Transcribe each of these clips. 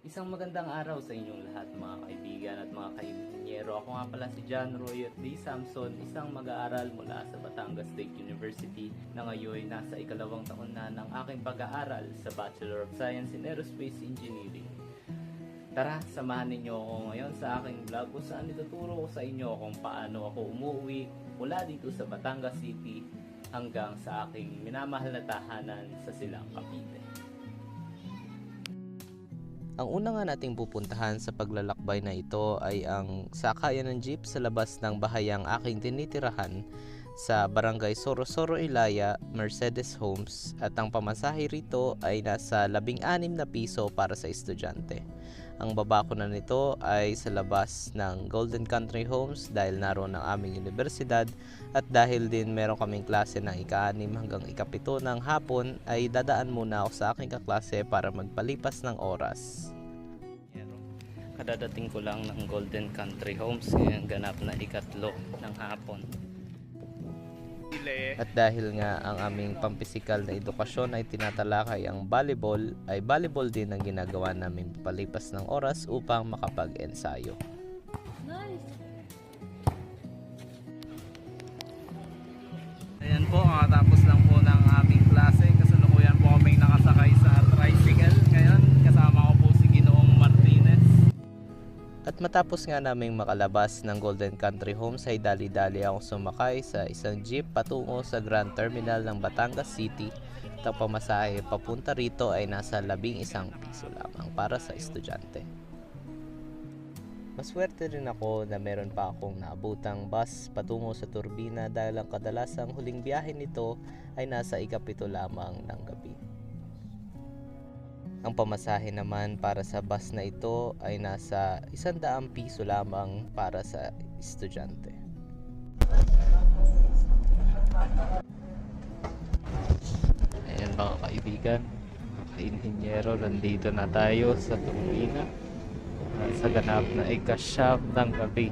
Isang magandang araw sa inyong lahat mga kaibigan at mga kaibinyero. Ako nga pala si John Royot D. Samson, isang mag-aaral mula sa Batangas State University na ngayon nasa ikalawang taon na ng aking pag-aaral sa Bachelor of Science in Aerospace Engineering. Tara, samahan ninyo ako ngayon sa aking vlog kung saan ituturo ko sa inyo kung paano ako umuwi mula dito sa Batangas City hanggang sa aking minamahal na tahanan sa Silang Cavite. Ang una nga nating pupuntahan sa paglalakbay na ito ay ang sakayan ng jeep sa labas ng bahayang aking tinitirahan sa Barangay Sorosoro, Ilaya, Mercedes Homes, at ang pamasahe rito ay nasa 16 na piso para sa estudyante. Ang babako na nito ay sa labas ng Golden Country Homes dahil naroon ang aming universidad, at dahil din meron kaming klase ng ika-6 hanggang ika-7 ng hapon ay dadaan muna ako sa aking kaklase para magpalipas ng oras. Kadadating ko lang ng Golden Country Homes ngayong ganap na ikatlo ng hapon. At dahil nga ang aming pampisikal na edukasyon ay tinatalakay ang volleyball, ay volleyball din ang ginagawa namin palipas ng oras upang makapag-ensayo. Nice! Ayan po, tapos lang po ng aming klase. Kasalukuyan po kaming nakasakay sa tricycle. Ngayon, kasama ko po si Ginoong Martinez. At matapos nga naming makalabas ng Golden Country Homes ay dali-dali akong sumakay sa isang jeep patungo sa Grand Terminal ng Batangas City. At ang pamasahe papunta rito ay nasa 11 piso lamang para sa estudyante. Maswerte rin ako na meron pa akong naabutang bus patungo sa Turbina dahil ang kadalasang huling biyahe nito ay nasa ika-7 lamang ng gabi. Ang pamasahe naman para sa bus na ito ay nasa 100 piso lamang para sa estudyante. Ayan mga kaibigan, mga ka-inhinyero, nandito na tayo sa Turbina sa ganap na ika-9 ng gabi.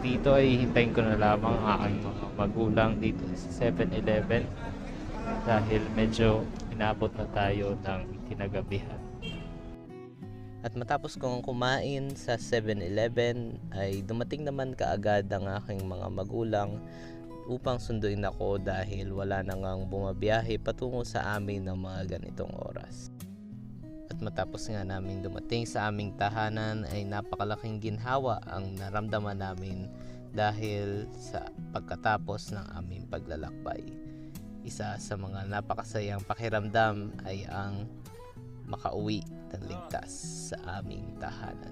Dito ay hintayin ko na lamang ang aking mga magulang dito sa 7-Eleven dahil medyo inabot na tayo ng kinagabihan. At matapos kong kumain sa 7-Eleven ay dumating naman kaagad ang aking mga magulang upang sunduin ako dahil wala na ngang bumabiyahe patungo sa amin ng mga ganitong oras. At matapos nga namin dumating sa aming tahanan ay napakalaking ginhawa ang naramdaman namin dahil sa pagkatapos ng aming paglalakbay. Isa sa mga napakasayang pakiramdam ay ang makauwi ng ligtas sa aming tahanan.